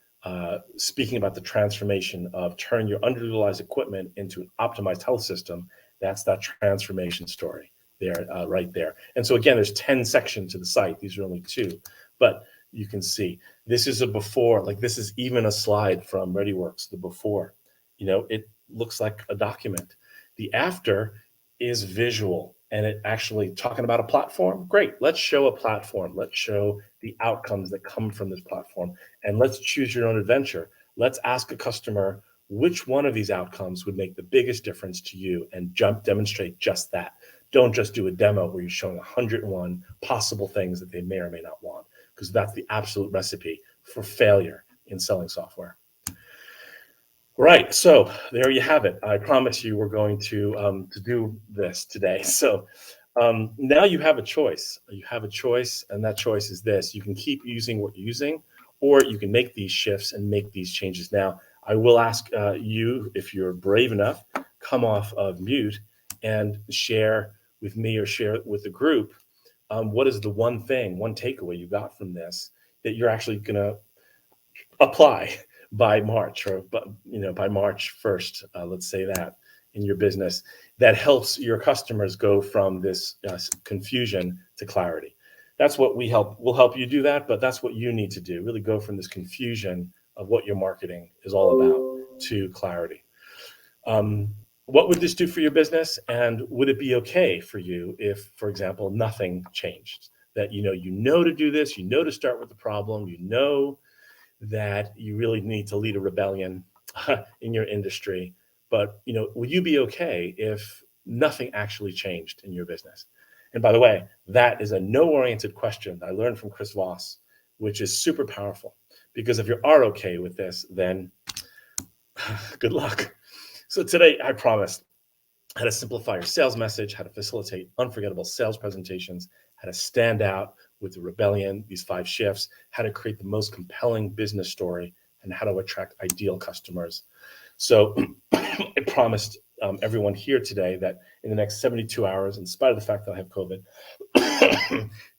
speaking about the transformation of turn your underutilized equipment into an optimized health system. That's that transformation story there, right there. And so again, there's 10 sections to the site. These are only 2, but you can see this is a before, like this is even a slide from ReadyWorks, the before, it looks like a document. The after is visual, and it actually talking about a platform. Great. Let's show a platform. Let's show the outcomes that come from this platform, and let's choose your own adventure. Let's ask a customer which one of these outcomes would make the biggest difference to you and demonstrate just that. Don't just do a demo where you're showing 101 possible things that they may or may not want, because that's the absolute recipe for failure in selling software. Right, so there you have it. I promise you we're going to do this today. So now you have a choice. You have a choice, and that choice is this. You can keep using what you're using, or you can make these shifts and make these changes. Now, I will ask you, if you're brave enough, come off of mute and share with me or share with the group what is the one takeaway you got from this that you're actually going to apply by March, or by March 1st, let's say that, in your business, that helps your customers go from this confusion to clarity. That's what we'll help you do that, but that's what you need to do. Really go from this confusion of what your marketing is all about to clarity. What would this do for your business? And would it be okay for you if, for example, nothing changed? That you know to do this, to start with the problem, that you really need to lead a rebellion in your industry. But would you be okay if nothing actually changed in your business? And by the way, that is a no-oriented question I learned from Chris Voss, which is super powerful. Because if you are okay with this, then good luck. So today, I promised how to simplify your sales message, how to facilitate unforgettable sales presentations, how to stand out with the rebellion, these 5 shifts, how to create the most compelling business story, and how to attract ideal customers. So I promised everyone here today that in the next 72 hours, in spite of the fact that I have COVID,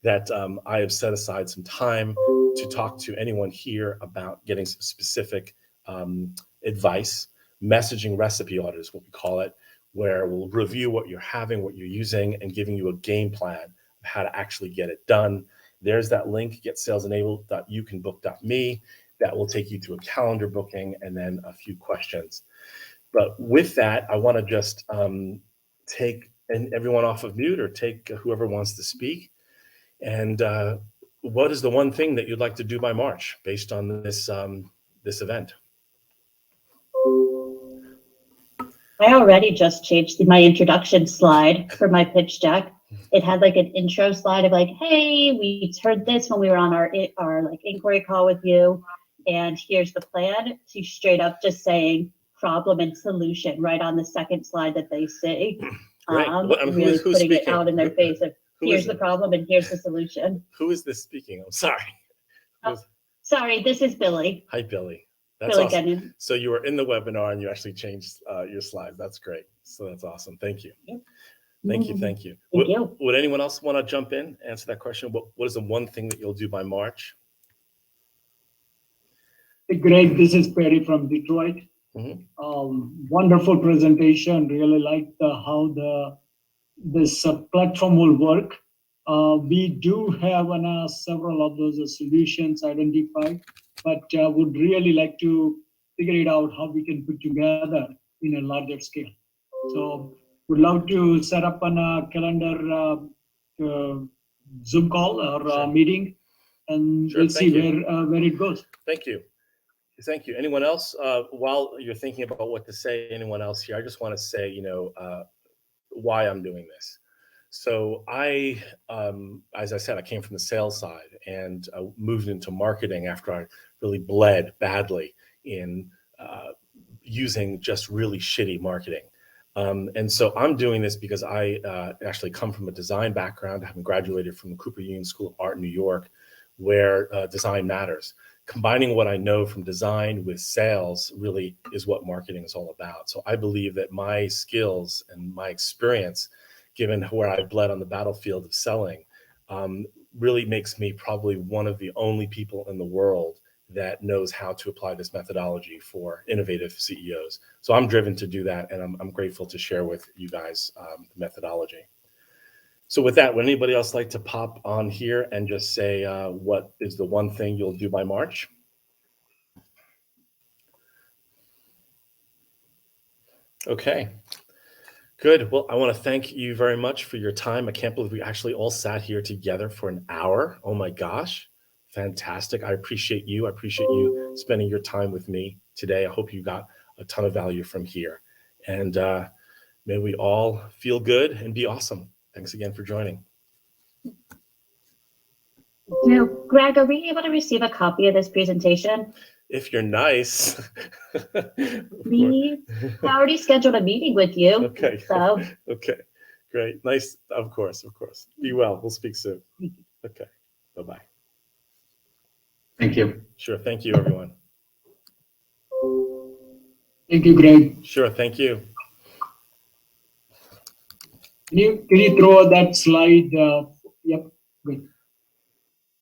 that I have set aside some time to talk to anyone here about getting some specific advice. Messaging recipe audit is what we call it, where we'll review what you're having, what you're using, and giving you a game plan of how to actually get it done. There's that link, getsalesenabled.youcanbook.me. That will take you to a calendar booking and then a few questions. But with that, I want to just take everyone off of mute, or take whoever wants to speak. And what is the one thing that you'd like to do by March based on this event? I already just changed my introduction slide for my pitch deck. It had like an intro slide of like, hey, we heard this when we were on our like inquiry call with you, and here's the plan, to straight up just saying problem and solution right on the second slide that they see. Great. Really who's putting speaking? it out in their face of Who here's is the it? problem and here's the solution. Who is this speaking? I'm sorry. Oh, sorry, this is Billy. Hi, Billy. That's Billy awesome. Kenyon. So you were in the webinar and you actually changed your slides. That's great. So that's awesome. Thank you. Yep. Thank you. Thank you. Thank you. Would anyone else want to jump in, answer that question? What is the one thing that you'll do by March? Greg, this is Perry from Detroit. Mhm. Wonderful presentation. Really liked how this platform will work. We do have several of those solutions identified, but would really like to figure it out how we can put together in a larger scale. So would love to set up on a calendar Zoom call or Sure. meeting, and Sure, we'll see thank where it goes. Thank you. Thank you. Anyone else? While you're thinking about what to say, anyone else here? I just want to say, why I'm doing this. So as I said, I came from the sales side and moved into marketing after I really bled badly in using just really shitty marketing. And so I'm doing this because I actually come from a design background, having graduated from the Cooper Union School of Art in New York, where design matters. Combining what I know from design with sales really is what marketing is all about. So I believe that my skills and my experience, given where I bled on the battlefield of selling, really makes me probably one of the only people in the world that knows how to apply this methodology for innovative CEOs. So I'm driven to do that, and I'm grateful to share with you guys the methodology. So with that, would anybody else like to pop on here and just say what is the one thing you'll do by March? Okay, good. Well, I want to thank you very much for your time. I can't believe we actually all sat here together for an hour. Oh my gosh, fantastic. I appreciate you. I appreciate you spending your time with me today. I hope you got a ton of value from here. And may we all feel good and be awesome. Thanks again for joining. Now, Greg, are we able to receive a copy of this presentation? If you're nice. We already scheduled a meeting with you. Okay. So Okay. Great. Nice. Of course. Of course. Be well. We'll speak soon. Okay. Bye-bye. Thank you. Sure. Thank you, everyone. Thank you, Greg. Sure. Thank you. Can you throw that slide? Yep, good.